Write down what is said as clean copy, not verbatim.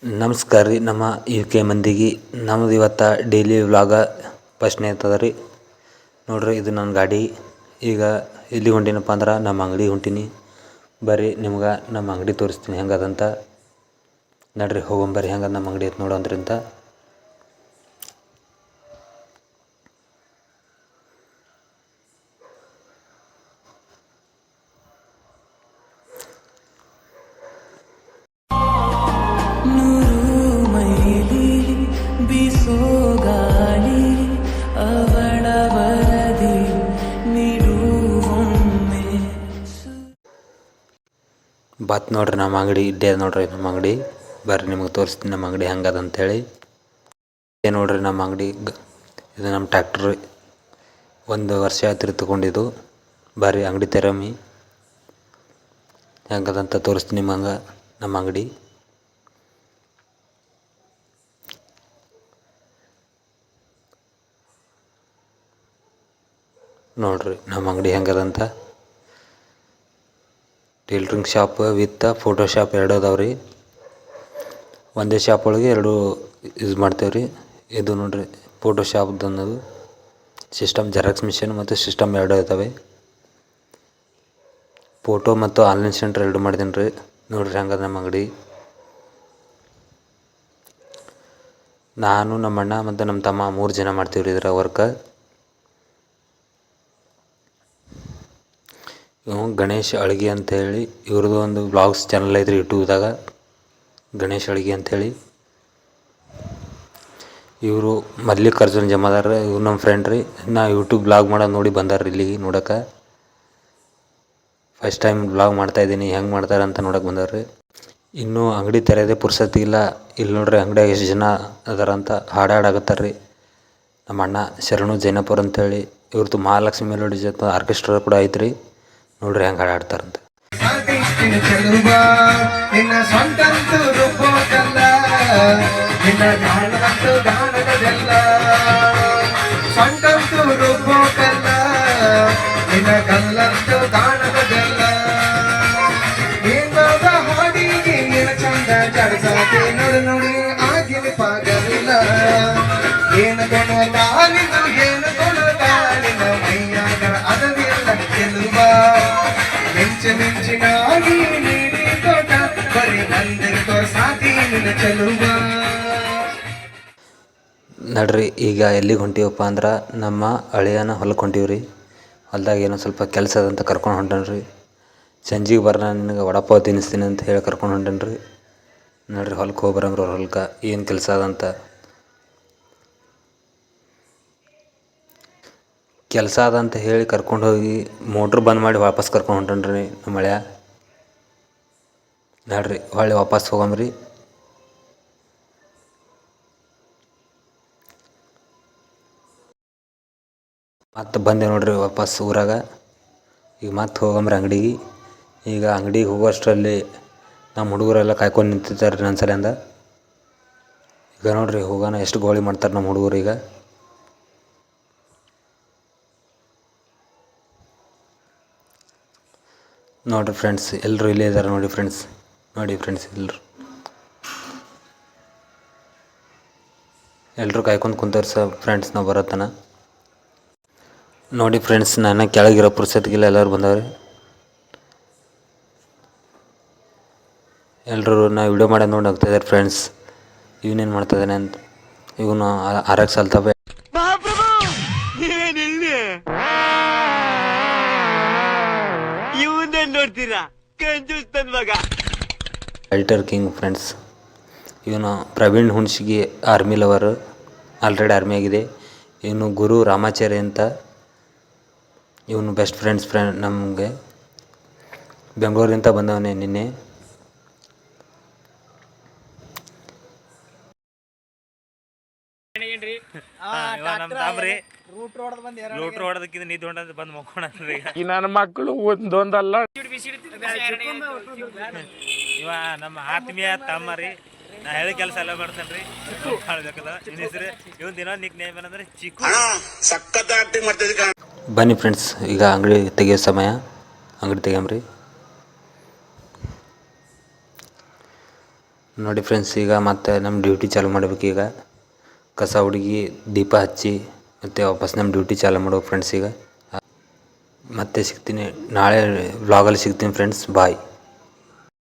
ನಮಸ್ಕಾರ ರೀ. ನಮ್ಮ UK ಮಂದಿಗೆ ನಮ್ಮದು ಇವತ್ತು ಡೈಲಿ ವ್ಲಾಗ ಫಸ್ಟ್ನೇ ಇರ್ತದೆ ರೀ. ನೋಡ್ರಿ, ಇದು ನನ್ನ ಗಾಡಿ. ಈಗ ಎಲ್ಲಿ ಹೊಂಟೀನಪ್ಪ ಅಂದ್ರೆ ನಮ್ಮ ಅಂಗಡಿ ಹೊಂಟೀನಿ. ಬರ್ರಿ, ನಿಮ್ಗೆ ನಮ್ಮ ಅಂಗಡಿ ತೋರಿಸ್ತೀನಿ ಹೆಂಗದಂತ. ನಡ್ರಿ ಹೋಗೊಂಬರ್ರಿ, ಹೆಂಗದ ನಮ್ಮ ಅಂಗಡಿ ಐತೆ ನೋಡೋಂದ್ರಿಂತ. ಬಾತ್ ನೋಡ್ರಿ, ನಮ್ಮ ಅಂಗಡಿ ಇಡ್ಡೆ ನೋಡ್ರಿ. ನಮ್ಮ ಅಂಗಡಿ ಬರ್ರಿ, ನಿಮಗೆ ತೋರಿಸ್ತೀನಿ ನಮ್ಮ ಅಂಗಡಿ ಹೆಂಗದ ಅಂಥೇಳಿ. ನೋಡ್ರಿ ನಮ್ಮ ಅಂಗಡಿ. ಇದು ನಮ್ಮ ಟ್ಯಾಕ್ಟ್ರ್. 1 ವರ್ಷ ಆಯ್ತು ತೊಗೊಂಡಿದ್ದು. ಬರ್ರಿ ಅಂಗಡಿ ತೆರಮಿ ಹೆಂಗದಂತ ತೋರಿಸ್ತೀನಿ ನಿಮಗೆ ನಮ್ಮ ಅಂಗಡಿ. ನೋಡ್ರಿ ನಮ್ಮ ಅಂಗಡಿ ಹೆಂಗದಂತ. Tailoring shop with photo shop 2 ಅದಾವ್ರಿ. ಒಂದೇ ಶಾಪ್ ಒಳಗೆ 2 ಯೂಸ್ ಮಾಡ್ತೇವೆ ರೀ. ಇದು ನೋಡ್ರಿ ಫೋಟೋ ಶಾಪ್ದು ಅನ್ನೋದು ಸಿಸ್ಟಮ್. ಜೆರಾಕ್ಸ್ ಮಿಷನ್ ಮತ್ತು ಸಿಸ್ಟಮ್ 2 ಇದ್ದಾವೆ. ಫೋಟೋ ಮತ್ತು ಆನ್ಲೈನ್ ಸೆಂಟರ್ 2 ಮಾಡಿದ್ದೀನಿ ರೀ. ನೋಡ್ರಿ ಹೆಂಗದ ನಮ್ಮ ಅಂಗಡಿ. ನಾನು, ನಮ್ಮ ಅಣ್ಣ ಮತ್ತು ನಮ್ಮ ತಮ್ಮ 3 ಜನ ಮಾಡ್ತೀವಿ ರೀ ಇದರ ವರ್ಕ. ಇವು ಗಣೇಶ್ ಅಳ್ಗಿ ಅಂಥೇಳಿ ಇವ್ರದ್ದು ಒಂದು ವ್ಲಾಗ್ಸ್ ಚಾನಲ್ ಐತ್ರಿ ಯೂಟ್ಯೂಬ್ದಾಗ, ಗಣೇಶ್ ಅಳ್ಗಿ ಅಂಥೇಳಿ. ಇವರು ಮಲ್ಲಿಕಾರ್ಜುನ್ ಜಮಾದಾರ. ಇವ್ರು ನಮ್ಮ ಫ್ರೆಂಡ್ ರೀ. ನಾ ಯೂಟ್ಯೂಬ್ ವ್ಲಾಗ್ ಮಾಡೋದು ನೋಡಿ ಬಂದಾರ ಇಲ್ಲಿಗೆ ನೋಡೋಕೆ. ಫಸ್ಟ್ ಟೈಮ್ ವ್ಲಾಗ್ ಮಾಡ್ತಾಯಿದ್ದೀನಿ, ಹೆಂಗೆ ಮಾಡ್ತಾರೆ ಅಂತ ನೋಡೋಕೆ ಬಂದಾರ್ರಿ. ಇನ್ನೂ ಅಂಗಡಿ ತೆರೆಯೋದೇ ಪುರ್ಸತ್ತಿಲ್ಲ. ಇಲ್ಲಿ ನೋಡ್ರಿ ಅಂಗಡಿಯಾಗ ಎಷ್ಟು ಜನ ಅದಾರ ಅಂತ ಹಾಡಾಡಕತ್ತಾರ ರೀ. ನಮ್ಮ ಅಣ್ಣ ಶರಣು ಜೈನಪುರ ಅಂಥೇಳಿ. ಇವ್ರದ್ದು ಮಹಾಲಕ್ಷ್ಮಿ ಮೆಲೋಡಿ ಜೊತೆ ಆರ್ಕೆಸ್ಟ್ರಾ ಕೂಡ ಐತ್ರಿ. ನೋಡ್ರಿ ಹೆಂಗೆ ಹಾಡಾಡ್ತಾರಂತ. ನೋಡಿ ಆಗಿನ ಪಾಗಲಿಲ್ಲ ಏನು ಕೊಡೋದಾಲಿನ ಏನು ಕೊಡೋದಾಲಿನ ಮೈಯಾಗ ಅದವಿಲ್ಲ ಗೆಲ್ಲುವ ಮಿಂಚಿನಾಗಿ ನೀಡಿ ತೋಟ ಬರೀ ನಂದಿರ್ತೋ ಸಾತಿ ನಿನ್ನ ಚೆಲುವ. ನಡ್ರಿ, ಈಗ ಎಲ್ಲಿಗೆ ಹೊಂಟೀವಪ್ಪ ಅಂದ್ರೆ ನಮ್ಮ ಹಳೆಯನ ಹೊಲಕ್ಕೆ ಹೊಂಟೀವ್ರಿ. ಹೊಲ್ದಾಗ ಏನೋ ಸ್ವಲ್ಪ ಕೆಲಸ ಅದಂತ ಕರ್ಕೊಂಡು ಹೊಂಟನ್ರಿ. ಸಂಜೆಗೆ ಬರೋಣ, ನಿನಗೆ ವಡಪಾವ್ ತಿನ್ನಿಸ್ತೀನಿ ಅಂತ ಹೇಳಿ ಕರ್ಕೊಂಡು ಹೊಂಟನ್ರಿ. ನೋಡ್ರಿ ಹೊಲಕ್ಕೆ ಹೋಗ್ಬರಂಬ್ರಿ. ಅವ್ರ ಹೊಲಕ್ಕೆ ಏನು ಕೆಲಸ ಅದಂತ. ಕೆಲಸ ಅದಂತ ಹೇಳಿ ಕರ್ಕೊಂಡು ಹೋಗಿ ಮೋಟ್ರ್ ಬಂದ್ ಮಾಡಿ ವಾಪಸ್ ಕರ್ಕೊಂಡು ಹೊಂಟನ್ರಿ ನಮ್ಮ ಹಳೆಯ. ನೋಡ್ರಿ ಹೊಳ್ಳಿ ವಾಪಸ್ ಹೋಗಂಬ್ರಿ. ಮತ್ತೆ ಬಂದೆ ನೋಡ್ರಿ ವಾಪಸ್ ಊರಾಗ. ಈಗ ಮತ್ತೆ ಹೋಗಂಬ್ರಿ ಅಂಗಡಿಗೆ. ಈಗ ಅಂಗಡಿಗೆ ಹೋಗೋಷ್ಟರಲ್ಲಿ ನಮ್ಮ ಹುಡುಗರೆಲ್ಲ ಕಾಯ್ಕೊಂಡು ನಿಂತಿರ್ತಾರೆ ರೀ ನನ್ನ ಸಲಿಂದ. ಈಗ ನೋಡ್ರಿ ಹೋಗೋಣ ಎಷ್ಟು ಗೋಳಿ ಮಾಡ್ತಾರೆ ನಮ್ಮ ಹುಡುಗರು. ಈಗ ನೋಡಿರಿ ಫ್ರೆಂಡ್ಸ್, ಎಲ್ಲರೂ ಇಲ್ಲೇ ಇದ್ದಾರೆ ನೋಡಿ ಫ್ರೆಂಡ್ಸ್. ನೋಡಿ ಫ್ರೆಂಡ್ಸ್, ಎಲ್ಲರೂ ಕಾಯ್ಕೊಂಡು ಕುಂತಾರೆ ಫ್ರೆಂಡ್ಸ್ ನಾವು ಬರೋತನ. ನೋಡಿ ಫ್ರೆಂಡ್ಸ್, ನಾನು ಕೆಳಗಿರೋ ಪುರ್ಸತ್ಗಿಲ್ಲ ಎಲ್ಲರೂ ಬಂದವ್ರಿ. ಎಲ್ಲರೂ ನಾ ವಿಡಿಯೋ ಮಾಡೋದು ನೋಡಿ ಆಗ್ತಾಯಿದ್ದಾರೆ ಫ್ರೆಂಡ್ಸ್. ಇವನೇನು ಮಾಡ್ತಾಯಿದ್ದಾನೆ ಅಂತ. ಇವನು ಆರಕ್ಕೆ ಸಲ್ತವೆ. ಎಲ್ಟರ್ ಕಿಂಗ್ ಫ್ರೆಂಡ್ಸ್. ಇವನು Praveen Hunsigi army lover, already army ಆಗಿದೆ. ಇವನು ಗುರು ರಾಮಾಚಾರ್ಯ ಅಂತ. ಇವನು ಬೆಸ್ಟ್ ಫ್ರೆಂಡ್ ನಮಗೆ. ಬೆಂಗಳೂರಿಂದ ಬಂದವನೇ ನಿನ್ನೆ. ಲೂಟ್ರ್ ಹೊಡೆದಕ್ಕಿಂತ ನಿದ್ದೆ ಹೊಂಡ ಬಂದು ಮಕ್ಕೊಂಡ್ರಿ. ಈ ನನ್ನ ಮಕ್ಕಳು ಒಂದೊಂದಲ್ಲ. ಇವ ನಮ್ಮ ಆತ್ಮೀಯ ತಮ್ಮ ರೀ. ನಾ ಹೇಳಿ ಕೆಲಸ ಎಲ್ಲ ಮಾಡ್ತೇನೆ ರೀ. ನಿನ್ನ ಹೆಸರು ಇವನ್ ದಿನ ನಿಕ್ ನೇಮ್ ಏನಂದ್ರೆ ಚಿಕ್ಕು. ಬನ್ನಿ ಫ್ರೆಂಡ್ಸ್, ಈಗ ಅಂಗಡಿ ತೆಗಿಯೋ ಸಮಯ. ಅಂಗಡಿ ತೆಗಿಯಮ್ರಿ. ನೋಡಿ ಫ್ರೆಂಡ್ಸ್, ಈಗ ಮತ್ತೆ ನಮ್ಮ ಡ್ಯೂಟಿ ಚಾಲು ಮಾಡ್ಬೇಕು. ಈಗ ಕಸ ಹುಡುಗಿ ದೀಪ ಹಚ್ಚಿ ಮತ್ತು ವಾಪಸ್ ನಮ್ಮ ಡ್ಯೂಟಿ ಚಾಲು ಮಾಡ್ಬೇಕು ಫ್ರೆಂಡ್ಸ್. ಈಗ ಮತ್ತೆ ಸಿಗ್ತೀನಿ, ನಾಳೆ ವ್ಲಾಗಲ್ಲಿ ಸಿಗ್ತೀನಿ ಫ್ರೆಂಡ್ಸ್. ಬಾಯ್.